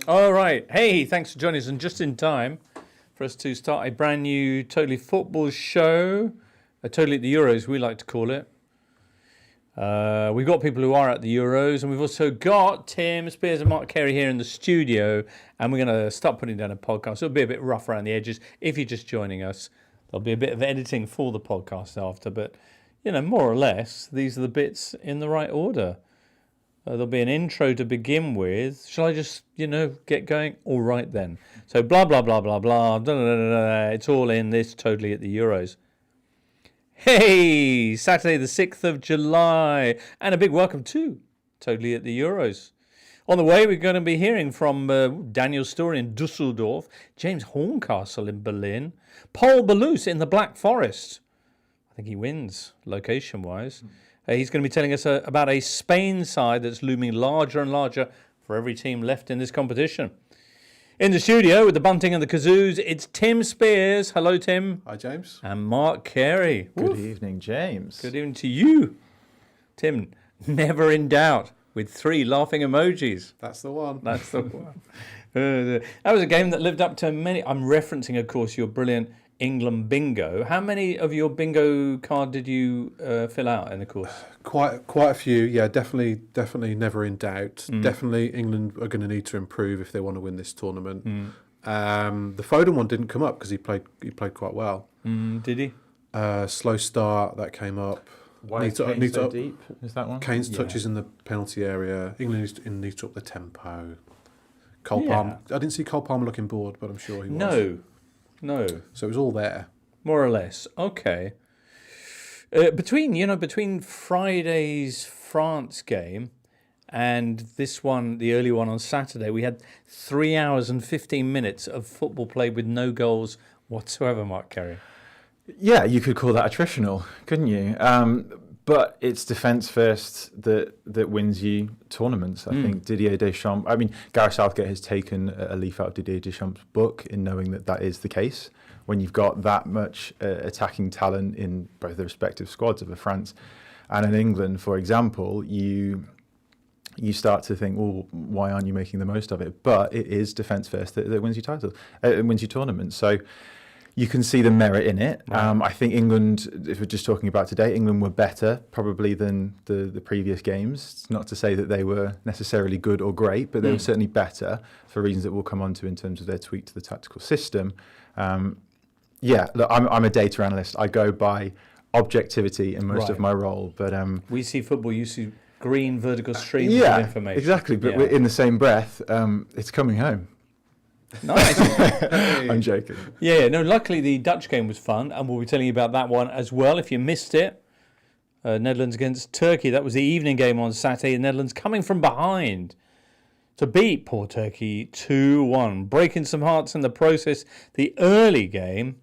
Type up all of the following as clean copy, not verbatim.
All right. Hey, thanks for joining us, and just in time for us to start a brand new Totally Football show, Totally at the Euros, we like to call it. We've got people who are at the Euros, and we've also got Tim, Spiers and Mark Carey here in the studio, and we're going to start putting down a podcast. It'll be a bit rough around the edges if you're just joining us. There'll be a bit of editing for the podcast after, but, more or less, these are the bits in the right order. There'll be an intro to begin with. Shall I just, get going? All right, then. So blah, blah, blah, blah, blah. Blah, blah, blah, blah. It's all in this Totally at the Euros. Hey, Saturday the 6th of July. And a big welcome to Totally at the Euros. On the way, we're going to be hearing from Daniel Story in Dusseldorf, James Horncastle in Berlin, Paul Balouse in the Black Forest. I think he wins, location-wise. He's going to be telling us about a Spain side that's looming larger and larger for every team left in this competition. In the studio with the bunting and the kazoos, it's Tim Spiers. Hello, Tim. Hi, James. And Mark Carey. Good evening, James. Good evening to you. Tim, never in doubt, with 3 laughing emojis. That's the one. That's the one. That was a game that lived up to many. I'm referencing, of course, your brilliant England bingo. How many of your bingo card did you fill out in the course? Quite a few. Yeah, definitely never in doubt. Definitely England are going to need to improve if they want to win this tournament. The Foden one didn't come up because he played quite well. Did he? Slow start, that came up. Why is Kane so deep? Is that one? Kane's touches in the penalty area. England needs to up the tempo. Palmer. I didn't see Cole Palmer looking bored, but I'm sure he was. No. So it was all there. More or less. Okay. Between Friday's France game and this one, the early one on Saturday, we had 3 hours and 15 minutes of football played with no goals whatsoever, Mark Carey. Yeah, you could call that attritional, couldn't you? But it's defence first that wins you tournaments. I think Didier Deschamps... Gareth Southgate has taken a leaf out of Didier Deschamps' book in knowing that is the case. When you've got that much attacking talent in both the respective squads of France and in England, for example, you start to think, well, why aren't you making the most of it? But it is defence first that wins you titles, wins you tournaments. So you can see the merit in it. Right. I think England, if we're just talking about today, England were better probably than the previous games. It's not to say that they were necessarily good or great, but they were certainly better for reasons that we'll come on to in terms of their tweak to the tactical system. Look, I'm a data analyst. I go by objectivity in most of my role. But we see football, you see green vertical streams of information. Exactly. But in the same breath, it's coming home. Nice. I'm joking. Yeah, no, luckily the Dutch game was fun, and we'll be telling you about that one as well if you missed it. Netherlands against Turkey. That was the evening game on Saturday. The Netherlands coming from behind to beat poor Turkey 2-1. Breaking some hearts in the process. The early game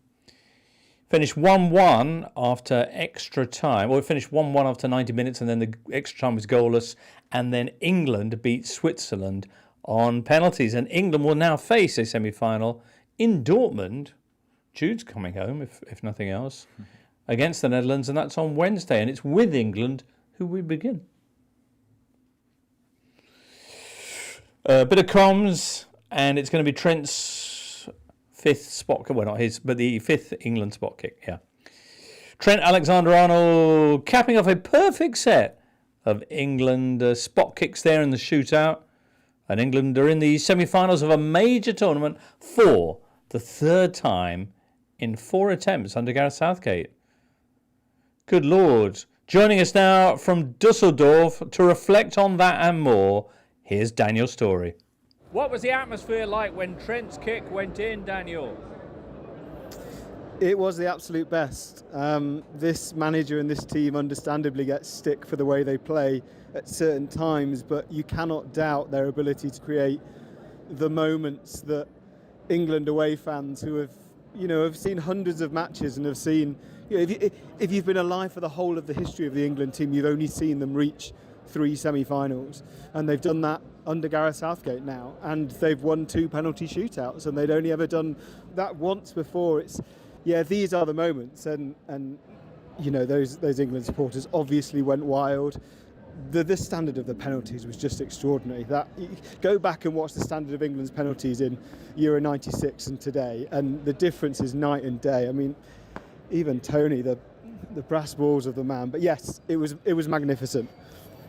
finished 1-1 after extra time. Well, it finished 1-1 after 90 minutes, and then the extra time was goalless. And then England beat Switzerland on penalties, and England will now face a semi-final in Dortmund. Jude's coming home, if nothing else, against the Netherlands, and that's on Wednesday, and it's with England who we begin. A bit of comms, and it's going to be Trent's 5th spot, well, not his, but the 5th England spot kick, yeah. Trent Alexander-Arnold capping off a perfect set of England spot kicks there in the shootout. And England are in the semi-finals of a major tournament for the 3rd time in 4 attempts under Gareth Southgate. Good Lord. Joining us now from Dusseldorf to reflect on that and more, here's Daniel Story. What was the atmosphere like when Trent's kick went in, Daniel? It was the absolute best. This manager and this team understandably get stick for the way they play at certain times, but you cannot doubt their ability to create the moments that England away fans who have seen hundreds of matches and have seen, if you've been alive for the whole of the history of the England team, you've only seen them reach 3 semi-finals, and they've done that under Gareth Southgate now, and they've won 2 penalty shootouts, and they'd only ever done that once before. These are the moments, and those England supporters obviously went wild. the standard of the penalties was just extraordinary. That go back and watch the standard of England's penalties in Euro '96 and today, and the difference is night and day. I mean, even Tony, the brass balls of the man. But yes, it was magnificent.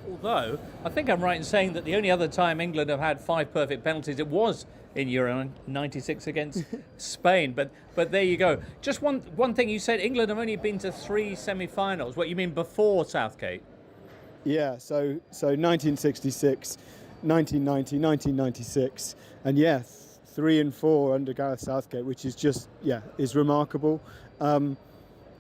Although, I think I'm right in saying that the only other time England have had 5 perfect penalties, it was in Euro '96 against Spain. But there you go. Just one thing you said, England have only been to 3 semi-finals. What you mean before Southgate? Yeah, so 1966, 1990, 1996, and 3 and 4 under Gareth Southgate, which is just, is remarkable.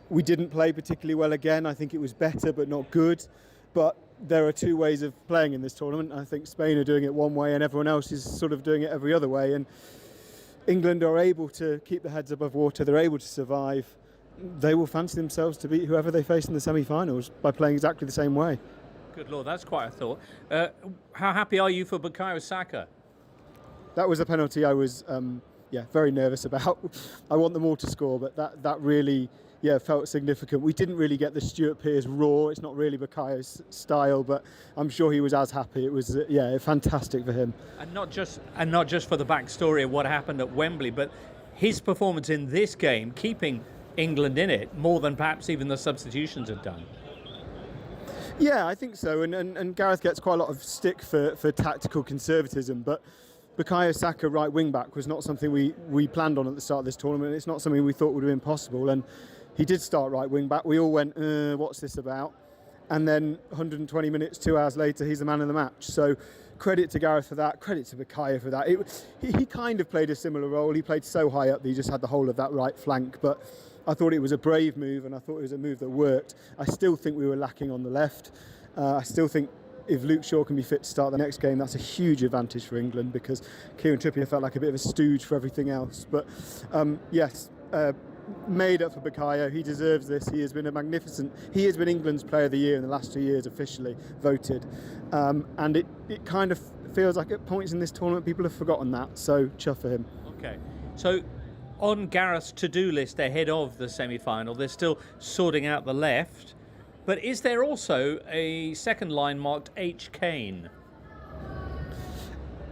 We didn't play particularly well again. I think it was better but not good. But there are 2 ways of playing in this tournament. I think Spain are doing it one way and everyone else is sort of doing it every other way. And England are able to keep their heads above water. They're able to survive. They will fancy themselves to beat whoever they face in the semi-finals by playing exactly the same way. Good Lord, that's quite a thought. How happy are you for Bukayo Saka? That was a penalty I was very nervous about. I want them all to score, but that really felt significant. We didn't really get the Stuart Pearce roar. It's not really Bukayo's style, but I'm sure he was as happy. It was fantastic for him. And not just for the backstory of what happened at Wembley, but his performance in this game, keeping England in it more than perhaps even the substitutions had done. Yeah, I think so. And Gareth gets quite a lot of stick for tactical conservatism, but Bukayo Saka, right wing back, was not something we planned on at the start of this tournament. It's not something we thought would have been possible. And he did start right wing back. We all went, what's this about? And then 120 minutes, 2 hours later, he's the man of the match. So credit to Gareth for that. Credit to Bukayo for that. He kind of played a similar role. He played so high up that he just had the whole of that right flank. But I thought it was a brave move, and I thought it was a move that worked. I still think we were lacking on the left. I still think if Luke Shaw can be fit to start the next game, that's a huge advantage for England, because Kieran Trippier felt like a bit of a stooge for everything else. But made up for Bukayo. He deserves this. He has been he has been England's Player of the Year in the last 2 years, officially voted. And it kind of feels like at points in this tournament people have forgotten that. So chuff for him. Okay. So on Gareth's to-do list ahead of the semi-final, they're still sorting out the left. But is there also a second line marked H. Kane?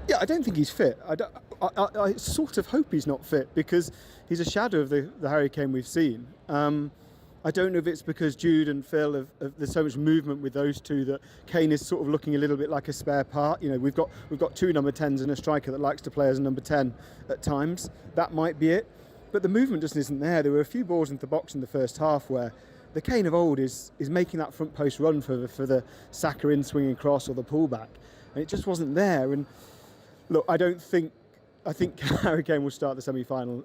Yeah, I don't think he's fit. I sort of hope he's not fit, because he's a shadow of the Harry Kane we've seen. I don't know if it's because Jude and Phil there's so much movement with those two that Kane is sort of looking a little bit like a spare part. You know, we've got 2 number 10s and a striker that likes to play as a number 10 at times. That might be it. But the movement just isn't there. There were a few balls into the box in the first half where the Kane of old is making that front post run for the Saka in swinging cross or the pullback, and it just wasn't there. And look, I think Harry Kane will start the semi-final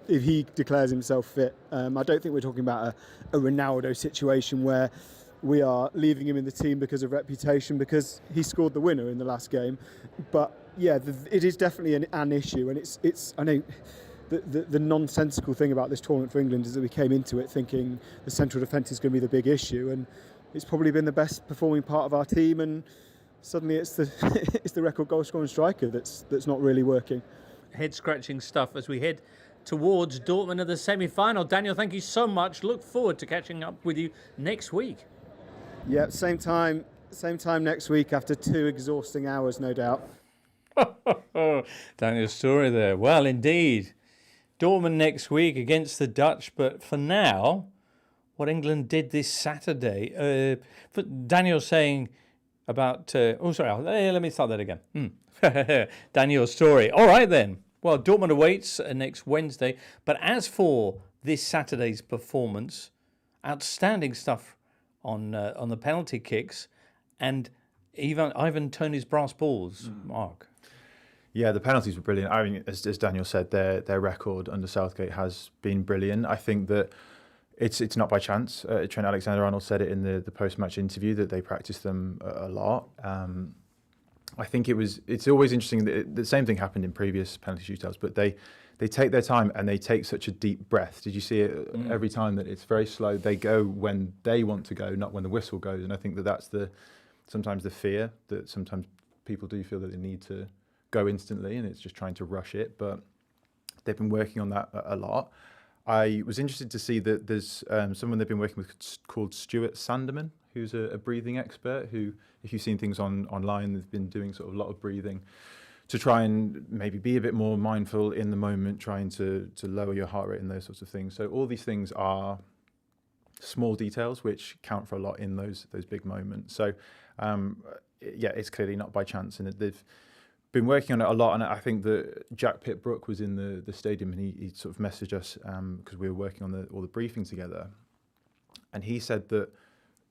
if he declares himself fit. I don't think we're talking about a Ronaldo situation where we are leaving him in the team because of reputation, because he scored the winner in the last game. But yeah, it is definitely an issue, and it's I know. The nonsensical thing about this tournament for England is that we came into it thinking the central defence is going to be the big issue, and it's probably been the best performing part of our team, and suddenly it's the record goal scoring striker that's not really working. Head scratching stuff as we head towards Dortmund at the semi-final. Daniel, thank you so much. Look forward to catching up with you next week. Yeah, same time next week after 2 exhausting hours, no doubt. Daniel's story there. Well, indeed. Dortmund next week against the Dutch, but for now, what England did this Saturday. Daniel's saying about... let me start that again. Daniel's story. All right, then. Well, Dortmund awaits next Wednesday. But as for this Saturday's performance, outstanding stuff on the penalty kicks, and even Ivan Toney's brass balls, Mark. Yeah, the penalties were brilliant. I mean, as Daniel said, their record under Southgate has been brilliant. I think that it's not by chance. Trent Alexander-Arnold said it in the post-match interview that they practice them a lot. I think it's always interesting that the same thing happened in previous penalty shootouts, but they take their time and they take such a deep breath. Did you see it every time that it's very slow? They go when they want to go, not when the whistle goes. And I think that's sometimes the fear that sometimes people do feel that they need to go instantly, and it's just trying to rush it. But they've been working on that a lot. I was interested to see that there's someone they've been working with called Stuart Sanderman, who's a breathing expert who, if you've seen things online, they've been doing sort of a lot of breathing to try and maybe be a bit more mindful in the moment, trying to lower your heart rate and those sorts of things. So all these things are small details which count for a lot in those big moments. So it's clearly not by chance, and they've been working on it a lot. And I think that Jack Pitt-Brooke was in the stadium, and he sort of messaged us because we were working on all the briefing together, and he said that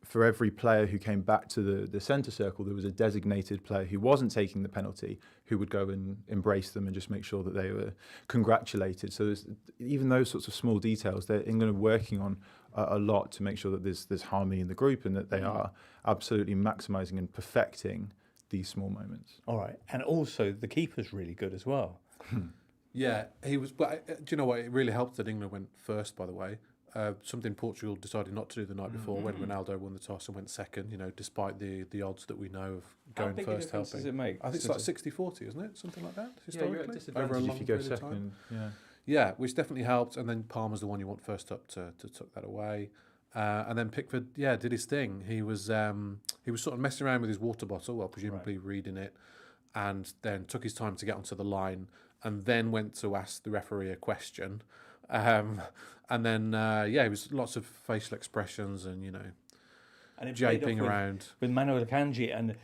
for every player who came back to the centre circle, there was a designated player who wasn't taking the penalty who would go and embrace them and just make sure that they were congratulated. So even those sorts of small details, England are working on a lot to make sure that there's harmony in the group and that they are absolutely maximising and perfecting these small moments. All right. And also the keeper's really good as well. Yeah, he was. But do you know what? It really helped that England went first, by the way. Something Portugal decided not to do the night before when Ronaldo won the toss and went second, despite the odds that we know of going first helping. Does it make? I think it's like 60-40, isn't it? Something like that, historically? You're at disadvantage if you go second. Yeah, which definitely helped. And then Palmer's the one you want first up to tuck that away. And then Pickford, did his thing. He was sort of messing around with his water bottle, well, presumably reading it, and then took his time to get onto the line and then went to ask the referee a question. And then, it was lots of facial expressions and, and japing around. With Manuel Akanji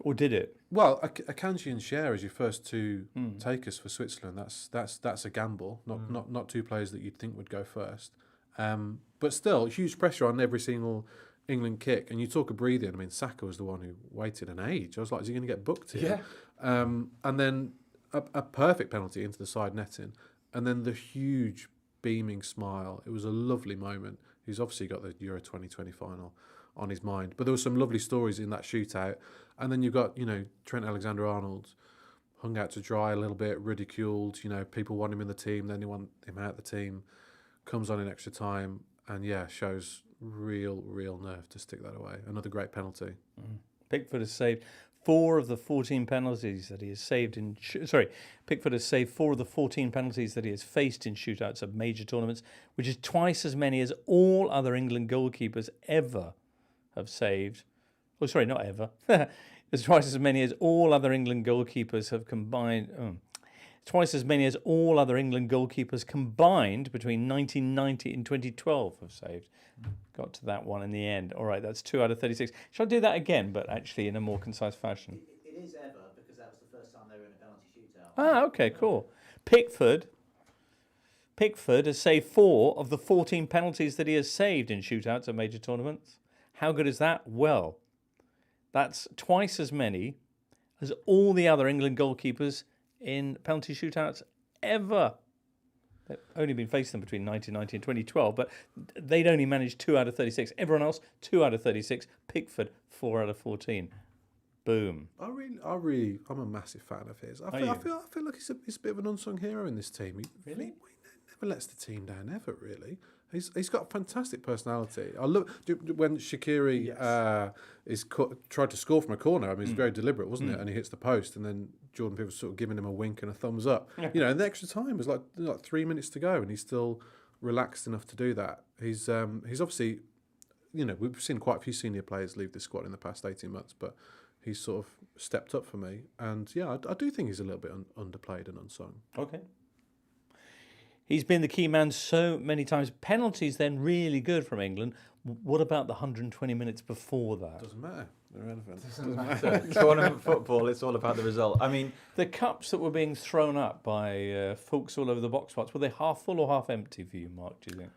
or did it? Well, Akanji and Cher as your first two takers for Switzerland. That's a gamble. Not two players that you'd think would go first. But still, huge pressure on every single England kick. And you talk of breathing. I mean, Saka was the one who waited an age. I was like, is he going to get booked here? Yeah. And then a perfect penalty into the side netting. And then the huge beaming smile. It was a lovely moment. He's obviously got the Euro 2020 final on his mind. But there were some lovely stories in that shootout. And then you've got, Trent Alexander-Arnold hung out to dry a little bit, ridiculed. People want him in the team, then they want him out the team. Comes on in extra time and, shows real nerve to stick that away. Another great penalty. Pickford has saved 4 of the 14 penalties that he has saved Pickford has saved 4 of the 14 penalties that he has faced in shootouts of major tournaments, which is twice as many as all other England goalkeepers ever have saved. Oh, sorry, not ever. It's twice as many as all other England goalkeepers have combined. Twice as many as all other England goalkeepers combined between 1990 and 2012 have saved. Got to that one in the end. All right, that's 2 out of 36. Shall I do that again, but actually in a more concise fashion? It is ever, because that was the first time they were in a penalty shootout. Ah, okay, cool. Pickford has saved 4 of the 14 penalties that he has saved in shootouts at major tournaments. How good is that? Well, that's twice as many as all the other England goalkeepers in penalty shootouts ever. They've only been facing them between 1990 and 2012, but they'd only managed 2 out of 36. Everyone else, 2 out of 36. Pickford, 4 out of 14. Boom. I'm a massive fan of his. I feel like he's a bit of an unsung hero in this team. He never lets the team down, ever, really. He's got a fantastic personality. I love when Shaqiri tried to score from a corner. I mean, it was very deliberate, wasn't it? And he hits the post, and then Jordan Pickford was sort of giving him a wink and a thumbs up. And the extra time was like 3 minutes to go, and he's still relaxed enough to do that. He's obviously, we've seen quite a few senior players leave the squad in the past 18 months, but he's sort of stepped up for me. And I do think he's a little bit underplayed and unsung. Okay. He's been the key man so many times. Penalties then really good from England. What about the 120 minutes before that? Doesn't matter. They're irrelevant. Doesn't matter. Tournament football, it's all about the result. I mean, the cups that were being thrown up by folks all over the box spots, were they half full or half empty for you, Mark, do you think?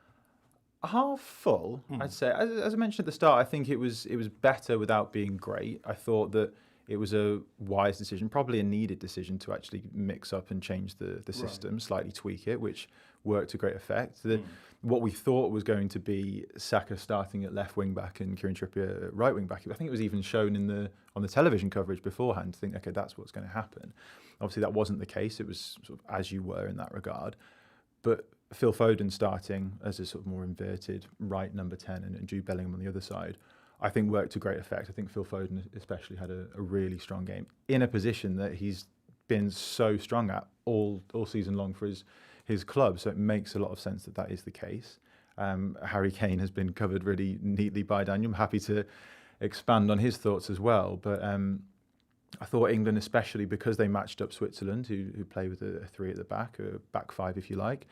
Half full, I'd say. As I mentioned at the start, I think it was better without being great. I thought that it was a wise decision, probably a needed decision to actually mix up and change the system, slightly tweak it, which worked to great effect. What we thought was going to be Saka starting at left wing back and Kieran Trippier at right wing back. I think it was even shown on the television coverage beforehand to think, okay, that's what's going to happen. Obviously, that wasn't the case. It was sort of as you were in that regard. But Phil Foden starting as a sort of more inverted right number 10 and Jude Bellingham on the other side, I think worked to great effect. I think Phil Foden especially had a really strong game in a position that he's been so strong at all season long for his his club. So it makes a lot of sense that that is the case. Harry Kane has been covered really neatly by Daniel. I'm happy to expand on his thoughts as well. But I thought England, especially because they matched up Switzerland, who play with a three at the back, a back five if you like,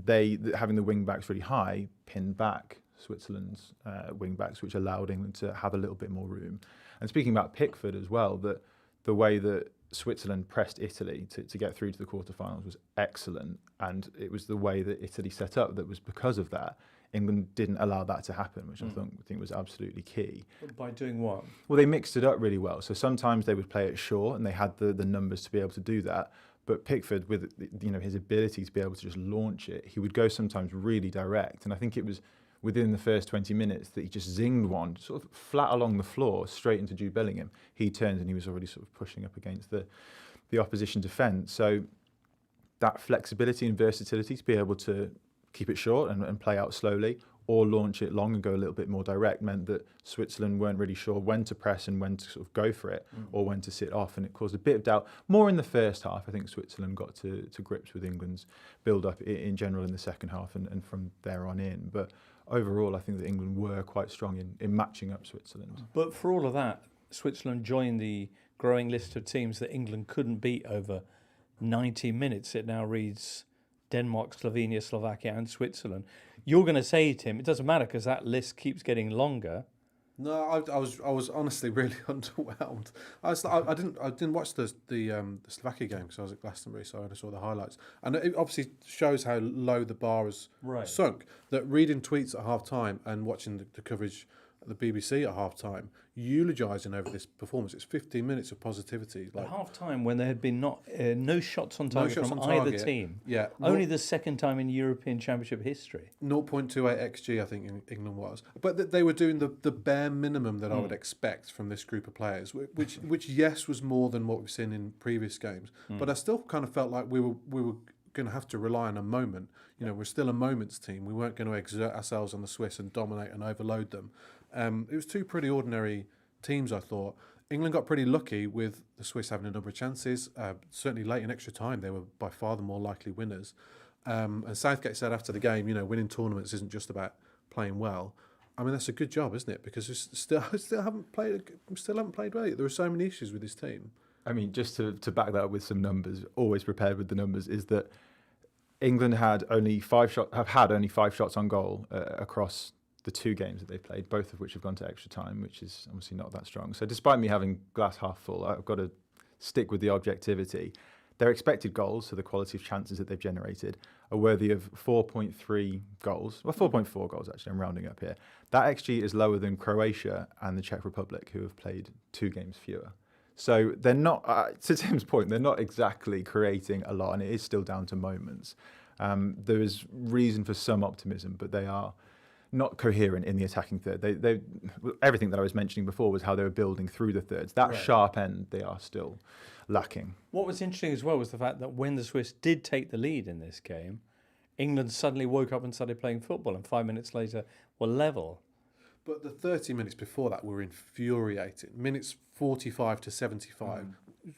they, having the wing backs really high, pinned back Switzerland's wing backs, which allowed England to have a little bit more room. And speaking about Pickford as well, that the way that Switzerland pressed Italy to get through to the quarterfinals was excellent, and it was the way that Italy set up that was because of that. England didn't allow that to happen, which I think was absolutely key. By doing what? Well, they mixed it up really well. So sometimes they would play it short, and they had the numbers to be able to do that. But Pickford, with his ability to be able to just launch it, he would go sometimes really direct. And I think it was within the first 20 minutes that he just zinged one sort of flat along the floor straight into Jude Bellingham. He turned and he was already sort of pushing up against the opposition defence. So that flexibility and versatility to be able to keep it short and play out slowly, or launch it long and go a little bit more direct, meant that Switzerland weren't really sure when to press and when to sort of go for it, or when to sit off, and it caused a bit of doubt. More in the first half, I think Switzerland got to grips with England's build-up in general in the second half, and from there on in. But overall, I think that England were quite strong in matching up Switzerland. But for all of that, Switzerland joined the growing list of teams that England couldn't beat over 90 minutes. It now reads Denmark, Slovenia, Slovakia and Switzerland. You're going to say, Tim, it doesn't matter because that list keeps getting longer. No, I was honestly really underwhelmed. I didn't watch the Slovakia game because I was at Glastonbury, so I only saw the highlights. And it obviously shows how low the bar has sunk. That reading tweets at half time and watching the coverage at the BBC at half time, eulogising over this performance. It's 15 minutes of positivity. At half time, when there had been no shots on target from either team. Yeah, only the second time in European Championship history. 0.28 XG, I think England was. But they were doing the bare minimum that I would expect from this group of players, which yes was more than what we've seen in previous games. But I still kind of felt like we were going to have to rely on a moment. We're still a moments team. We weren't going to exert ourselves on the Swiss and dominate and overload them. It was two pretty ordinary teams, I thought. England got pretty lucky with the Swiss having a number of chances. Certainly late in extra time, they were by far the more likely winners. And Southgate said after the game, winning tournaments isn't just about playing well. I mean, that's a good job, isn't it? Because we still haven't played well. There are so many issues with this team. I mean, just to back that up with some numbers, always prepared with the numbers, is that England have had only 5 shots on goal across the 2 games that they've played, both of which have gone to extra time, which is obviously not that strong. So despite me having glass half full, I've got to stick with the objectivity. Their expected goals, so the quality of chances that they've generated, are worthy of 4.3 goals. Well, 4.4 goals, actually, I'm rounding up here. That XG is lower than Croatia and the Czech Republic, who have played 2 games fewer. So they're not, to Tim's point, they're not exactly creating a lot, and it is still down to moments. There is reason for some optimism, but they are not coherent in the attacking third. They everything that I was mentioning before was how they were building through the thirds. That sharp end, they are still lacking. What was interesting as well was the fact that when the Swiss did take the lead in this game, England suddenly woke up and started playing football, and 5 minutes later were level. But the 30 minutes before that were infuriating. Minutes 45 to 75,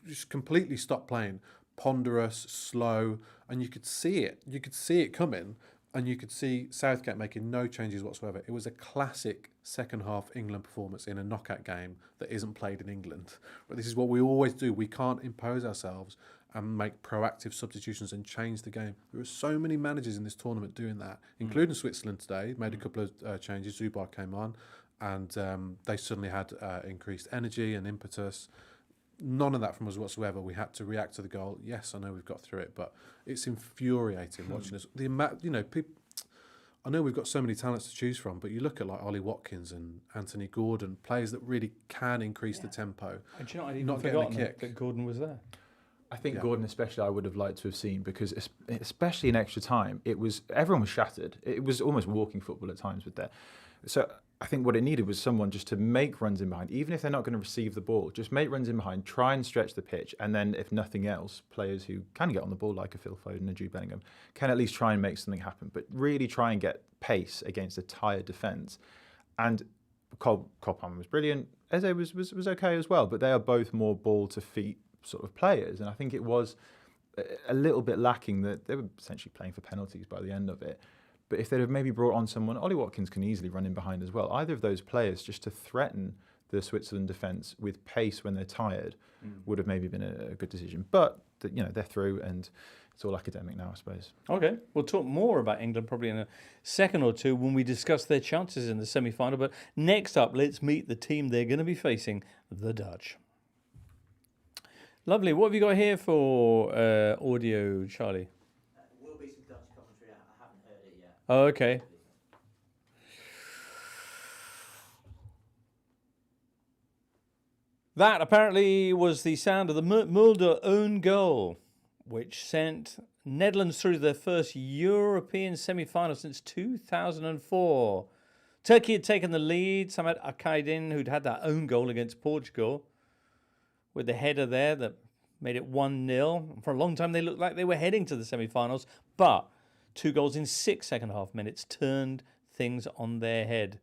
just completely stopped playing. Ponderous, slow, and you could see it. You could see it coming, and you could see Southgate making no changes whatsoever. It was a classic second half England performance in a knockout game that isn't played in England. But this is what we always do. We can't impose ourselves and make proactive substitutions and change the game. There are so many managers in this tournament doing that, including Switzerland today. Made a couple of changes. Zubar came on, and they suddenly had increased energy and impetus. None of that from us whatsoever. We had to react to the goal. Yes, I know we've got through it, but it's infuriating watching us. The amount, people. I know we've got so many talents to choose from, but you look at like Ollie Watkins and Anthony Gordon, players that really can increase the tempo. And do you know, I'd even forgotten that Gordon was there. I think Gordon especially I would have liked to have seen, because especially in extra time, everyone was shattered. It was almost walking football at times with that. So I think what it needed was someone just to make runs in behind, even if they're not going to receive the ball, just make runs in behind, try and stretch the pitch, and then if nothing else, players who can get on the ball like a Phil Foden and a Jude Bellingham can at least try and make something happen, but really try and get pace against a tired defence. And Cole Palmer was brilliant. Eze was okay as well, but they are both more ball to feet sort of players, and I think it was a little bit lacking. That they were essentially playing for penalties by the end of it. But if they'd have maybe brought on someone, Ollie Watkins can easily run in behind as well. Either of those players, just to threaten the Switzerland defence with pace when they're tired, would have maybe been a good decision. But they're through, and it's all academic now, I suppose. Okay, we'll talk more about England probably in a second or two when we discuss their chances in the semi-final. But next up, let's meet the team they're going to be facing, the Dutch. Lovely. What have you got here for audio, Charlie? Will be some Dutch commentary. I haven't heard it yet. Oh, okay. That apparently was the sound of the Mulder own goal, which sent Netherlands through to their first European semi-final since 2004. Turkey had taken the lead. Samet Akaydin, who'd had that own goal against Portugal, with the header there that made it 1-0. For a long time, they looked like they were heading to the semi-finals, but 2 goals in 6 second-half minutes turned things on their head.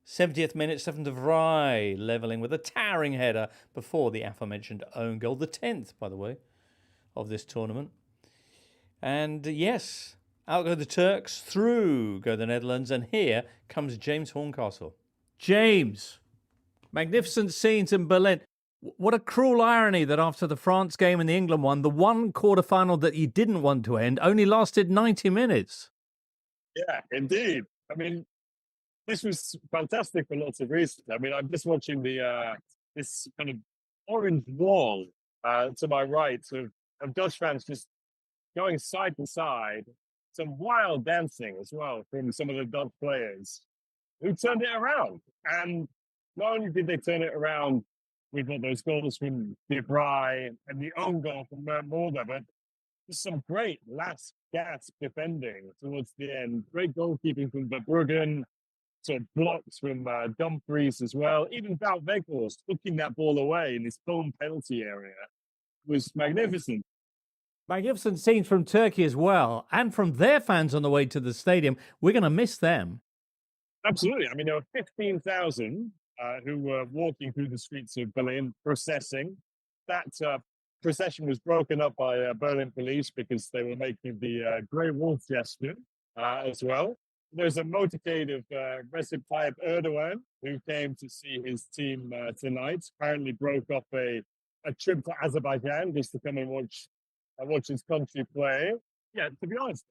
70th minute, Stefan de Vrij levelling with a towering header before the aforementioned own goal, the 10th, by the way, of this tournament. And yes, out go the Turks, through go the Netherlands, and here comes James Horncastle. James, magnificent scenes in Berlin. What a cruel irony that after the France game and the England one, the one quarter-final that you didn't want to end only lasted 90 minutes. Yeah, indeed. I mean, this was fantastic for lots of reasons. I mean, I'm just watching this kind of orange wall to my right of Dutch fans just going side to side. Some wild dancing as well from some of the Dutch players who turned it around. And not only did they turn it around with those goals from De Vrij and the own goal from Mulder, but just some great last gasp defending towards the end. Great goalkeeping from Verbruggen. So blocks from Dumfries as well. Even Wout Weghorst hooking that ball away in his home penalty area was magnificent. Magnificent scenes from Turkey as well, and from their fans on the way to the stadium. We're going to miss them. Absolutely. I mean, there were 15,000 who were walking through the streets of Berlin, processing. That procession was broken up by Berlin police because they were making the grey wolf gesture as well. There's a motorcade of Recep Tayyip Erdogan, who came to see his team tonight. Apparently broke off a trip to Azerbaijan just to come and watch his country play. Yeah, to be honest,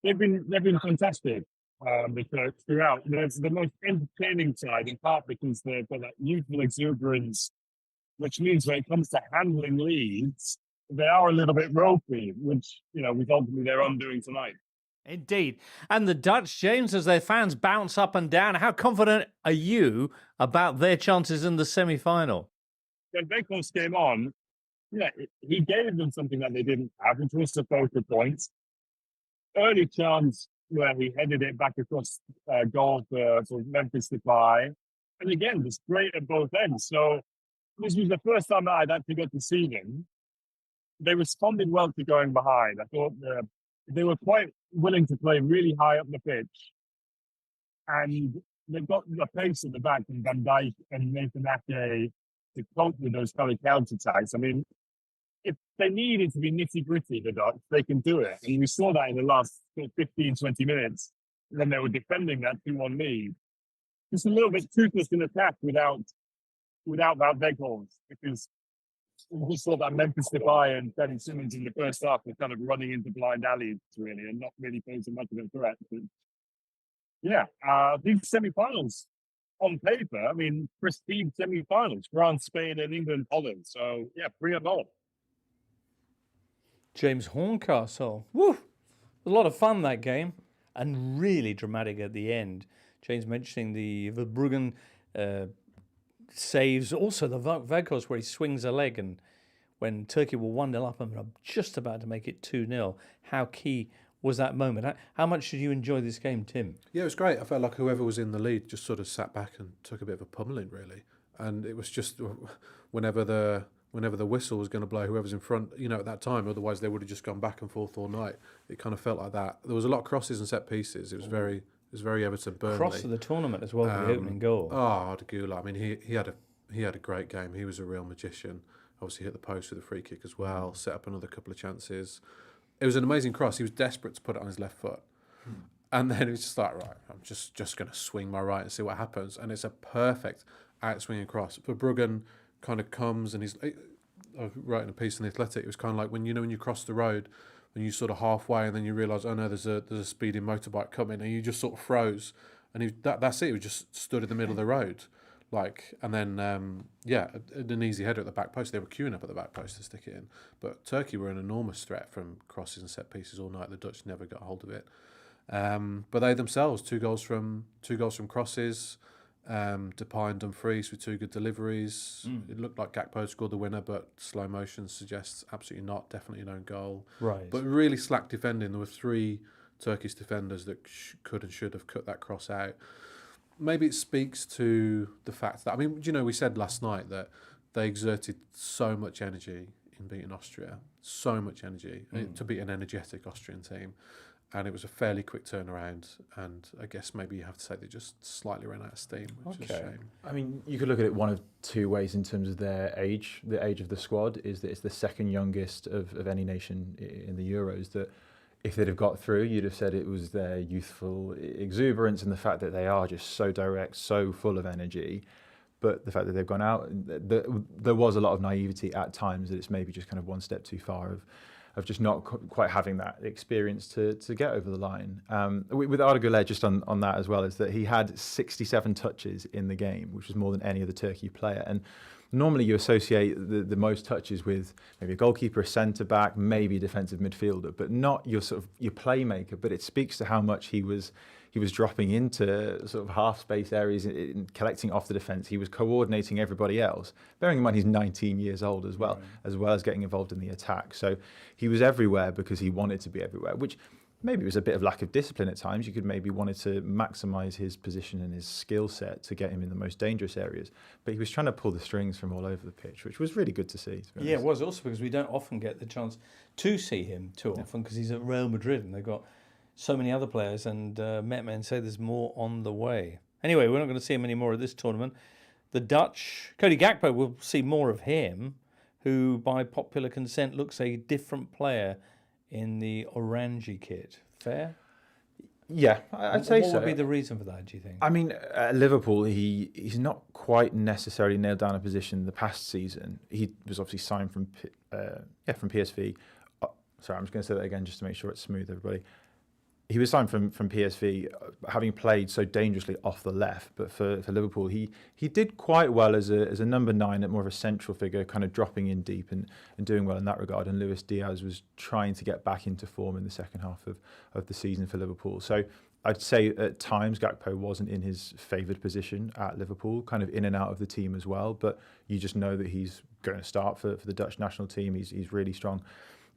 they've been fantastic. The Turks throughout. There's the most entertaining side, in part because they've got that youthful exuberance, which means when it comes to handling leads, they are a little bit ropey, which was ultimately their undoing tonight. Indeed. And the Dutch, James, as their fans bounce up and down, how confident are you about their chances in the semi-final? When Weghorst came on, he gave them something that they didn't have, which was the focal points. Early chance where he headed it back across goal for Memphis Depay. And again, just great at both ends. So this was the first time that I'd actually got to see them. They responded well to going behind. I thought they were quite willing to play really high up the pitch. And they've got the pace at the back from Van Dijk and Nathan Ake to cope with those kind of counter-attacks. I mean, if they needed to be nitty-gritty, the Dutch, they can do it. And we saw that in the last 15, 20 minutes when they were defending that 2-1 lead. Just a little bit toothless in attack without that Weghorst, because we saw that Memphis Depay and Dennis Simmons in the first half were kind of running into blind alleys, really, and not really posing much of a threat. But these semi-finals, on paper, I mean, prestige semi-finals, France, Spain, and England, Holland. So, bring it on. James Horncastle. Woo! It was a lot of fun, that game, and really dramatic at the end. James mentioning the Verbruggen saves, also the Weghorst where he swings a leg, and when Turkey were 1-0 up and just about to make it 2-0, how key was that moment? How much did you enjoy this game, Tim? Yeah, it was great. I felt like whoever was in the lead just sort of sat back and took a bit of a pummeling, really. And it was just whenever the whistle was going to blow, whoever's in front, at that time, otherwise they would have just gone back and forth all night. It kind of felt like that. There was a lot of crosses and set pieces. It was very Everton Burnley. Cross of the tournament as well for the opening goal. Oh, Gula. I mean, he had a great game. He was a real magician. Obviously hit the post with a free kick as well, set up another couple of chances. It was an amazing cross. He was desperate to put it on his left foot. And then it was just like, right, I'm just going to swing my right and see what happens. And it's a perfect out-swinging cross. Verbruggen kind of comes and he's writing a piece in The Athletic. It was kind of like when you cross the road, when you sort of halfway and then you realise, oh no, there's a speeding motorbike coming, and you just sort of froze. And that's it. He was just stood in the middle of the road. And then, an easy header at the back post. They were queuing up at the back post to stick it in. But Turkey were an enormous threat from crosses and set pieces all night. The Dutch never got hold of it. But they themselves, two goals from crosses. Depay and Dumfries with 2 good deliveries. It looked like Gakpo scored the winner, but slow motion suggests absolutely not. Definitely an own goal. Right. But really slack defending. There were 3 Turkish defenders that could and should have cut that cross out. Maybe it speaks to the fact that, we said last night that they exerted so much energy in beating Austria, so much energy to beat an energetic Austrian team. And it was a fairly quick turnaround. And I guess maybe you have to say they just slightly ran out of steam, which is a shame. You could look at it one of 2 ways in terms of their age. The age of the squad is that it's the second youngest of any nation in the Euros. That if they'd have got through, you'd have said it was their youthful exuberance and the fact that they are just so direct, so full of energy. But the fact that they've gone out, there was a lot of naivety at times that it's maybe just kind of one step too far of just not quite having that experience to get over the line. With Arda Güler, just on that as well, is that he had 67 touches in the game, which was more than any other Turkey player. And normally you associate the most touches with maybe a goalkeeper, a centre-back, maybe a defensive midfielder, but not your playmaker. But it speaks to how much he was dropping into sort of half-space areas and collecting off the defence. He was coordinating everybody else. Bearing in mind he's 19 years old as well as getting involved in the attack. So he was everywhere because he wanted to be everywhere, which maybe it was a bit of lack of discipline at times. You could maybe wanted to maximise his position and his skill set to get him in the most dangerous areas. But he was trying to pull the strings from all over the pitch, which was really good to see. Yeah, it was also because we don't often get the chance to see him too often because he's at Real Madrid and they've got so many other players, and Metmen say there's more on the way. Anyway, we're not going to see him anymore at this tournament. The Dutch, Cody Gakpo, we'll see more of him, who by popular consent looks a different player in the orangey kit. Fair? Yeah, I'd say so. What would be the reason for that, do you think? At Liverpool, he's not quite necessarily nailed down a position the past season. He was obviously signed from PSV. Sorry, I'm just going to say that again just to make sure it's smooth, everybody. He was signed from PSV, having played so dangerously off the left. But for Liverpool, he did quite well as a number 9, at more of a central figure, kind of dropping in deep and doing well in that regard. And Luis Diaz was trying to get back into form in the second half of the season for Liverpool. So I'd say at times Gakpo wasn't in his favoured position at Liverpool, kind of in and out of the team as well. But you just know that he's going to start for the Dutch national team. He's really strong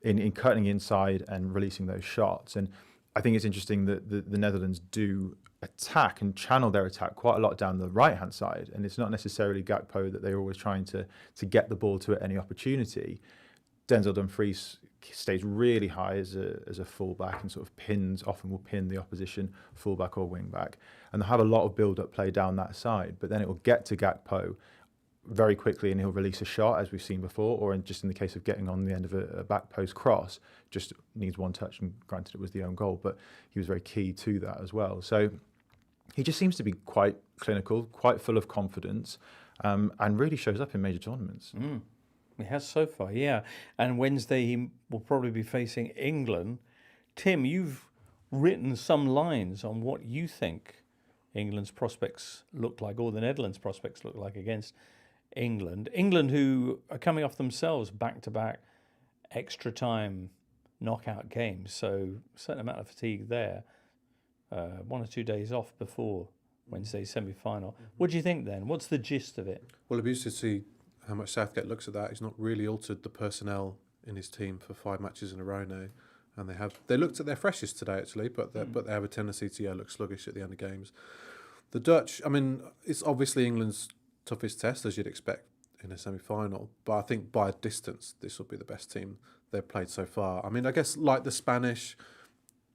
in cutting inside and releasing those shots. And I think it's interesting that the Netherlands do attack and channel their attack quite a lot down the right-hand side. And it's not necessarily Gakpo that they're always trying to get the ball to at any opportunity. Denzel Dumfries stays really high as a fullback and sort of often will pin the opposition fullback or wing-back. And they'll have a lot of build-up play down that side. But then it will get to Gakpo very quickly and he'll release a shot, as we've seen before, or just in the case of getting on the end of a back post cross, just needs one touch, and granted it was the own goal, but he was very key to that as well. So he just seems to be quite clinical, quite full of confidence, and really shows up in major tournaments. He has so far, yeah. And Wednesday he will probably be facing England. Tim, you've written some lines on what you think England's prospects look like, or the Netherlands' prospects look like against England. England, who are coming off themselves back-to-back extra time knockout games, so a certain amount of fatigue there. 1 or 2 days off before Wednesday's semi-final. What do you think then? What's the gist of it? Well, it'll be interesting to see how much Southgate looks at that. He's not really altered the personnel in his team for 5 matches in a row now, and they looked at their freshest today actually, but they have a tendency to look sluggish at the end of games. The Dutch, it's obviously England's toughest test, as you'd expect in a semi-final, but I think by a distance this will be the best team they've played so far. I guess like the Spanish,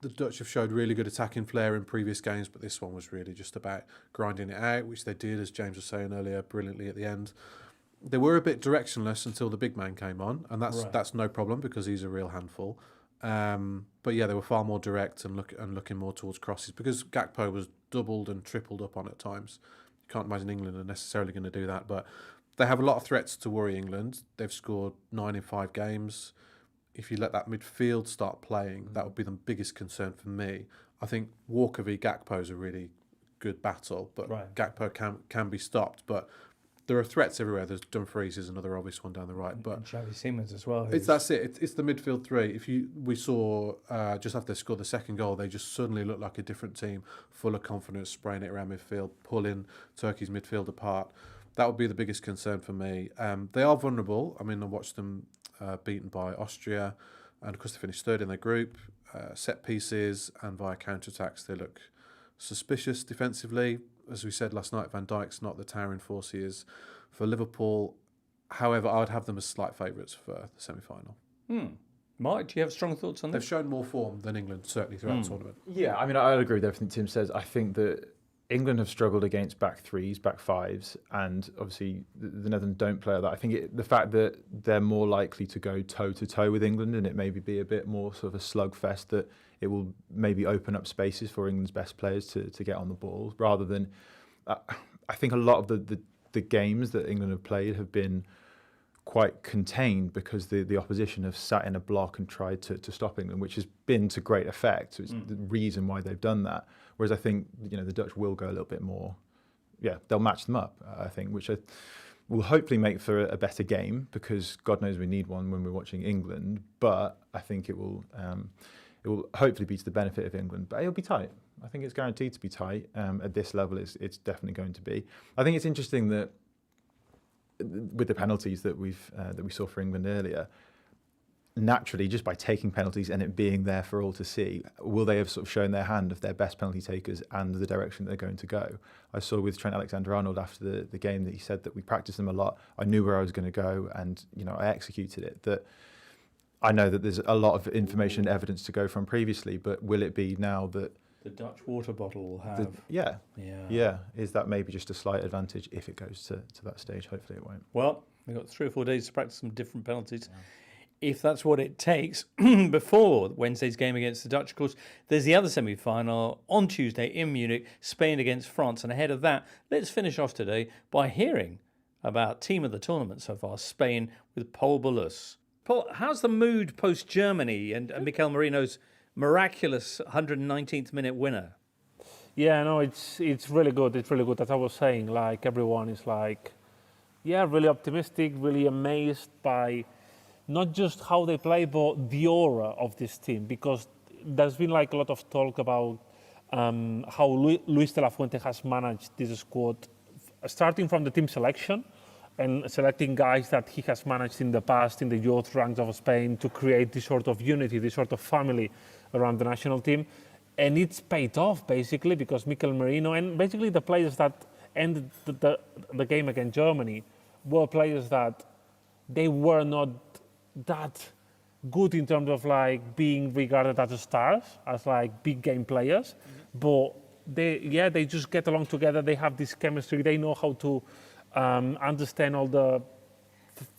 the Dutch have showed really good attacking flair in previous games, but this one was really just about grinding it out, which they did, as James was saying earlier, brilliantly at the end. they were a bit directionless until the big man came on, and Right. that's no problem because he's a real handful. But yeah, they were far more direct and looking more towards crosses because Gakpo was doubled and tripled up on at times. You can't imagine England are necessarily going to do that, but they have a lot of threats to worry England. They've scored 9 in 5 games. If you let that midfield start playing, that would be the biggest concern for me. I think Walker v Gakpo is a really good battle, but Right. Gakpo can be stopped. But there are threats everywhere. There's Dumfries is another obvious one down the right, but Xavi Simons as well. that's it. It's the midfield three. We saw just after they scored the second goal, they just suddenly looked like a different team, full of confidence, spraying it around midfield, pulling Turkey's midfield apart. That would be the biggest concern for me. They are vulnerable. I mean, I watched them beaten by Austria, and of course they finished third in their group. Set pieces and via counter-attacks, they look suspicious defensively. As we said last night, Van Dijk's not the towering force he is for Liverpool. However, I would have them as slight favourites for the semi-final. Mike, do you have strong thoughts on They've this? shown more form than England, certainly throughout the tournament. Yeah, I mean, I agree with everything Tim says. I think that England have struggled against back threes, back fives, and obviously the Netherlands don't play like that. I think the fact that they're more likely to go toe-to-toe with England and it maybe be a bit more sort of a slugfest, that it will maybe open up spaces for England's best players to get on the ball, rather than... I think a lot of the games that England have played have been quite contained because the opposition have sat in a block and tried to stop England, which has been to great effect. So it's the reason why they've done that. Whereas I think the Dutch will go a little bit more. Yeah, they'll match them up. I think, which will hopefully make for a better game because God knows we need one when we're watching England. But I think it will hopefully be to the benefit of England. But it'll be tight. I think it's guaranteed to be tight. At this level, it's definitely going to be. I think it's interesting that with the penalties that we saw for England earlier, naturally, just by taking penalties and it being there for all to see, will they have sort of shown their hand of their best penalty takers and the direction they're going to go? I saw with Trent Alexander-Arnold after the game that he said that we practiced them a lot. I knew where I was going to go, and I executed it. That I know that there's a lot of information and evidence to go from previously, but will it be now that The Dutch water bottle will have... yeah, is that maybe just a slight advantage if it goes to that stage? Hopefully it won't. Well, we've got 3 or 4 days to practice some different penalties. If that's what it takes before Wednesday's game against the Dutch. Of course, there's the other semi-final on Tuesday in Munich, Spain against France. And ahead of that, let's finish off today by hearing about team of the tournament so far, Spain with Paul Boulous. Paul, how's the mood post-Germany and Mikel Merino's miraculous 119th minute winner? Yeah, no, it's really good. It's really good. As I was saying, like everyone is like, yeah, really optimistic, really amazed by not just how they play, but the aura of this team. Because there's been like a lot of talk about how Luis de la Fuente has managed this squad, starting from the team selection and selecting guys that he has managed in the past in the youth ranks of Spain to create this sort of unity, this sort of family around the national team. And it's paid off, basically, because Mikel Merino and basically the players that ended the game against Germany were players that they were not that good in terms of like being regarded as stars, as like big game players. But they just get along together. They have this chemistry. They know how to understand all the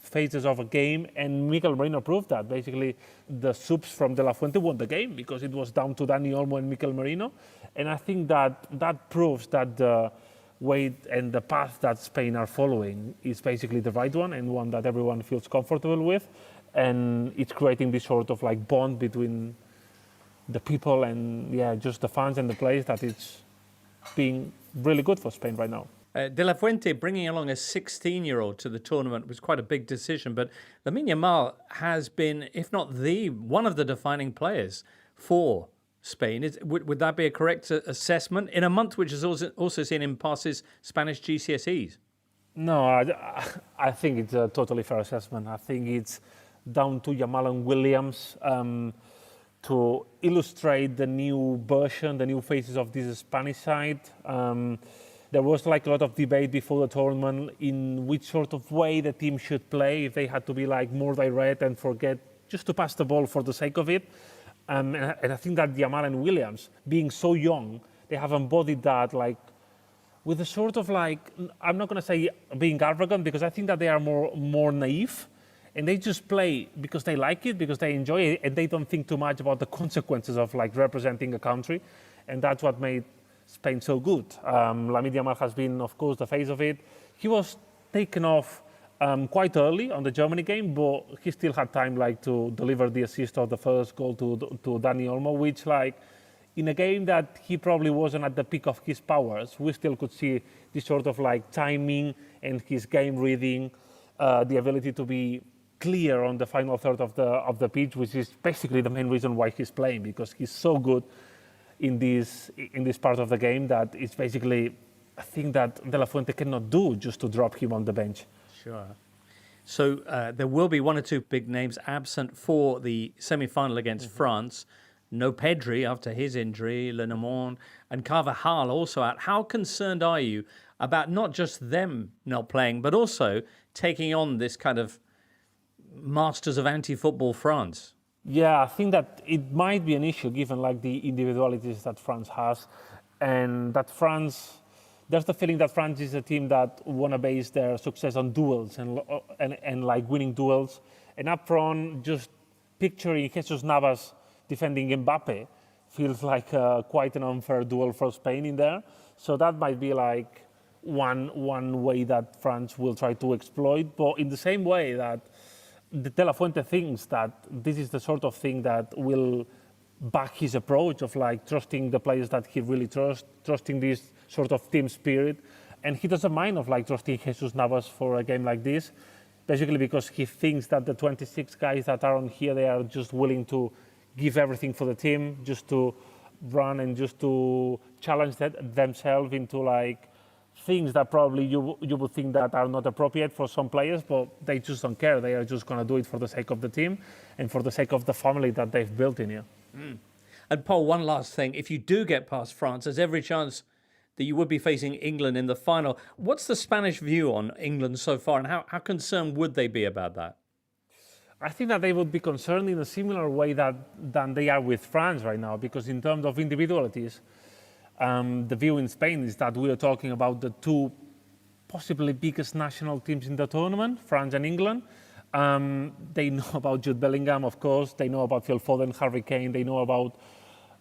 phases of a game, and Mikel Merino proved that. Basically, the subs from De La Fuente won the game because it was down to Dani Olmo and Mikel Merino. And I think that proves that the way and the path that Spain are following is basically the right one and one that everyone feels comfortable with. And it's creating this sort of like bond between the people and just the fans and the players that it's being really good for Spain right now. De La Fuente bringing along a 16-year-old to the tournament was quite a big decision, but Lamine Yamal has been, if not one of the defining players for Spain. Would that be a correct assessment in a month which has also seen him pass his Spanish GCSEs? No, I think it's a totally fair assessment. I think it's down to Yamal and Williams to illustrate the new version, the new faces of this Spanish side. There was like a lot of debate before the tournament in which sort of way the team should play, if they had to be like more direct and forget just to pass the ball for the sake of it. And I think that Yamal and Williams, being so young, they have embodied that like with a sort of like, I'm not going to say being arrogant, because I think that they are more naive, and they just play because they like it, because they enjoy it, and they don't think too much about the consequences of like representing a country, and that's what made Spain so good. Lamine Yamal has been, of course, the face of it. He was taken off quite early on the Germany game, but he still had time like to deliver the assist of the first goal to Dani Olmo, which like in a game that he probably wasn't at the peak of his powers, we still could see this sort of like timing and his game reading, the ability to be clear on the final third of the pitch, which is basically the main reason why he's playing, because he's so good in this part of the game that it's basically a thing that De La Fuente cannot do, just to drop him on the bench. Sure. So there will be one or two big names absent for the semi-final against France. No Pedri after his injury, Lenormand and Carvajal also out. How concerned are you about not just them not playing, but also taking on this kind of masters of anti-football France? Yeah, I think that it might be an issue given like the individualities that France has, and that France, there's the feeling that France is a team that want to base their success on duels and like winning duels. And up front, just picturing Jesus Navas defending Mbappe feels like quite an unfair duel for Spain in there. So that might be like one way that France will try to exploit. But in the same way that De La Fuente thinks that this is the sort of thing that will back his approach of like trusting the players that he really trusts, trusting this sort of team spirit. And he doesn't mind of like trusting Jesus Navas for a game like this, basically because he thinks that the 26 guys that are on here, they are just willing to give everything for the team, just to run and just to challenge themselves into like things that probably you would think that are not appropriate for some players, but they just don't care. They are just going to do it for the sake of the team and for the sake of the family that they've built in here. Mm. And Paul, one last thing. If you do get past France, there's every chance that you would be facing England in the final. What's the Spanish view on England so far, and how concerned would they be about that? I think that they would be concerned in a similar way than they are with France right now, because in terms of individualities, the view in Spain is that we are talking about the two possibly biggest national teams in the tournament, France and England. They know about Jude Bellingham, of course. They know about Phil Foden, Harry Kane. They know about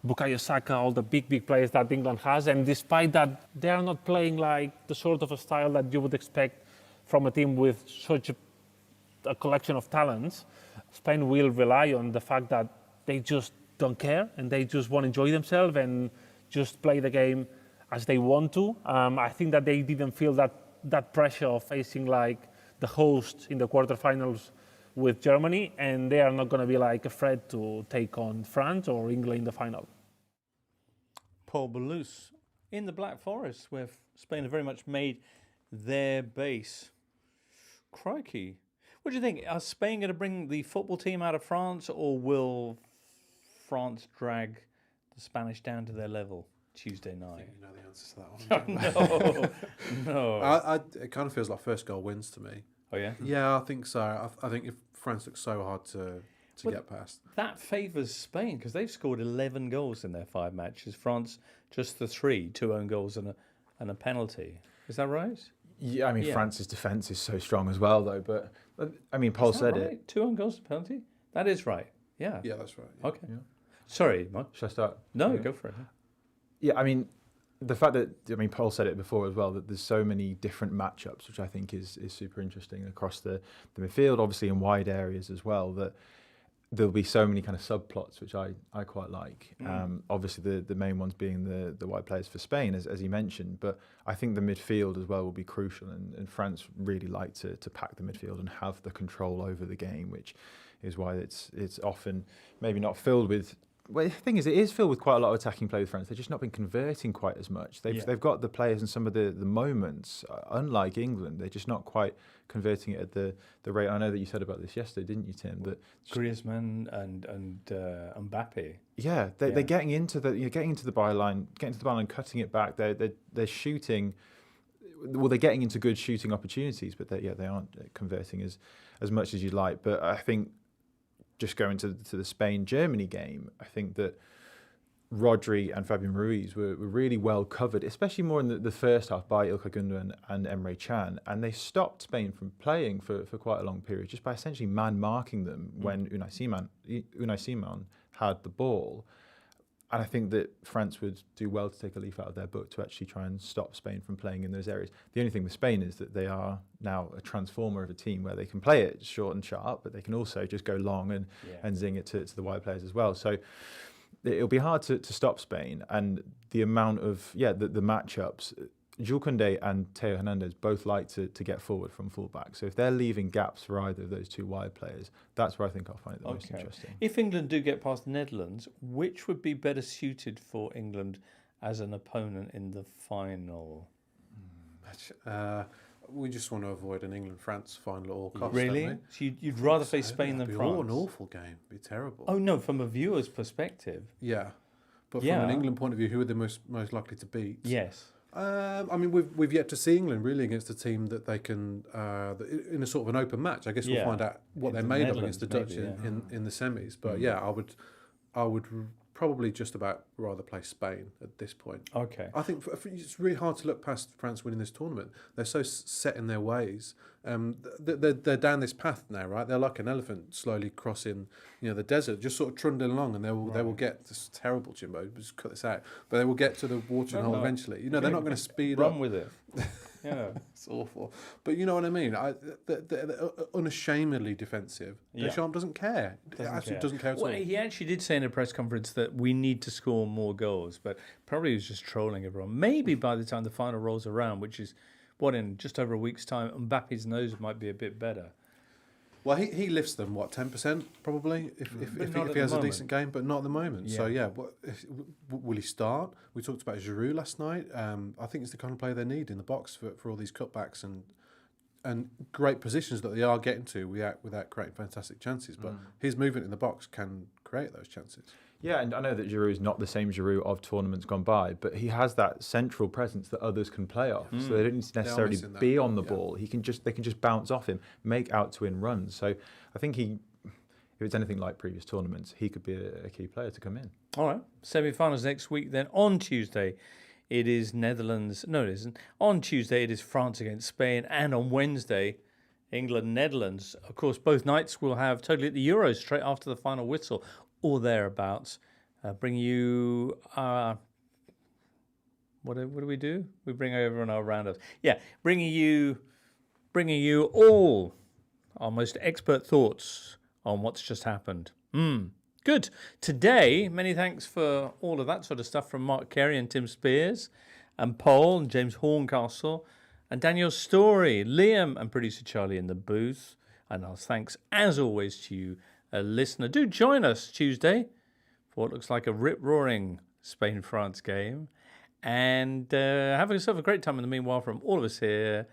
Bukayo Saka, all the big players that England has. And despite that, they are not playing like the sort of a style that you would expect from a team with such a collection of talents. Spain will rely on the fact that they just don't care and they just want to enjoy themselves and just play the game as they want to. I think that they didn't feel that pressure of facing like the host in the quarterfinals with Germany, and they are not going to be like afraid to take on France or England in the final. Paul Balouse in the Black Forest, where Spain have very much made their base. Crikey. What do you think? Are Spain going to bring the football team out of France, or will France drag the Spanish down to their level Tuesday night? You know the answer to that one. No. It kind of feels like first goal wins to me. Oh, yeah? Yeah, I think so. I think if France looks so hard to get past. That favours Spain because they've scored 11 goals in their 5 matches. France just the 3, 2 own goals and a penalty. Is that right? Yeah, I mean, France's defence is so strong as well, though. But, I mean, Paul said right? it. 2 own goals and a penalty? That is right. Yeah. Yeah, that's right. Yeah. Okay. Yeah. Sorry, Mike. Should I start? No, Yeah. go for it. Yeah, I mean, the fact that, Paul said it before as well, that there's so many different matchups, which I think is super interesting across the midfield, obviously in wide areas as well, that there'll be so many kind of subplots, which I quite like. Obviously, the main ones being the wide players for Spain, as you mentioned, but I think the midfield as well will be crucial, and France really like to pack the midfield and have the control over the game, which is why it's often maybe not filled with. Well, the thing is, it is filled with quite a lot of attacking play with France. They've just not been converting quite as much. They've got the players and some of the moments, unlike England, they're just not quite converting it at the rate. I know that you said about this yesterday, didn't you, Tim? That Griezmann and Mbappe. Yeah, they're getting into the byline, cutting it back. They're shooting. Well, they're getting into good shooting opportunities, but they aren't converting as much as you'd like. But I think, just going to the Spain-Germany game, I think that Rodri and Fabian Ruiz were really well covered, especially more in the first half by Ilkay Gundogan and Emre Can, and they stopped Spain from playing for quite a long period just by essentially man-marking them when Unai Simon had the ball. And I think that France would do well to take a leaf out of their book to actually try and stop Spain from playing in those areas. The only thing with Spain is that they are now a transformer of a team where they can play it short and sharp, but they can also just go long and zing it to the wide players as well. So it'll be hard to stop Spain. And the amount of, the matchups, Jules Koundé and Theo Hernandez both like to get forward from fullback. So if they're leaving gaps for either of those two wide players, that's where I think I'll find it the most interesting. If England do get past the Netherlands, which would be better suited for England as an opponent in the final? We just want to avoid an England-France final at all costs. Really? Don't So you'd rather face Spain than It'd be France? an awful game. It'd be terrible. Oh no, from a viewer's perspective. Yeah, but from an England point of view, who are they most likely to beat? Yes. I mean, we've yet to see England really against a team that they can in a sort of an open match. I guess we'll find out what they're made of against the Dutch in the semis. But I would probably just about rather play Spain at this point. Okay. I think it's really hard to look past France winning this tournament. They're so set in their ways. They're down this path now, right? They're like an elephant slowly crossing, the desert, just sort of trundling along, and they will get. This is terrible, Jimbo. Just cut this out. But they will get to the watering hole eventually. They're not going to speed up. Run with it. Yeah, it's awful. But you know what I mean. They're unashamedly defensive. Deschamps doesn't care. Doesn't care at all. He actually did say in a press conference that we need to score more goals, but probably he was just trolling everyone. Maybe by the time the final rolls around, which is in just over a week's time, Mbappe's nose might be a bit better. Well, he lifts them 10% probably if he has a decent game, but not at the moment. Yeah. So will he start? We talked about Giroud last night. I think it's the kind of player they need in the box for all these cutbacks and great positions that they are getting to without creating fantastic chances. But his movement in the box can create those chances. Yeah, and I know that Giroud is not the same Giroud of tournaments gone by, but he has that central presence that others can play off. So they don't need to necessarily be on the ball. They can just bounce off him, make out-to-win runs. So I think if it's anything like previous tournaments, he could be a key player to come in. All right, semi-finals next week. Then on Tuesday, it is Netherlands. No, it isn't. On Tuesday, it is France against Spain, and on Wednesday, England, Netherlands. Of course, both nights will have Totally at the Euros straight after the final whistle, or thereabouts. Bring you what do we do? We bring everyone around us. Yeah, bringing you all our most expert thoughts on what's just happened. Good. Today, many thanks for all of that sort of stuff from Mark Carey and Tim Spiers, and Paul and James Horncastle, and Daniel Story, Liam and producer Charlie in the booth. And our thanks, as always, to you, a listener. Do join us Tuesday for what looks like a rip-roaring Spain-France game. And have yourself a great time in the meanwhile from all of us here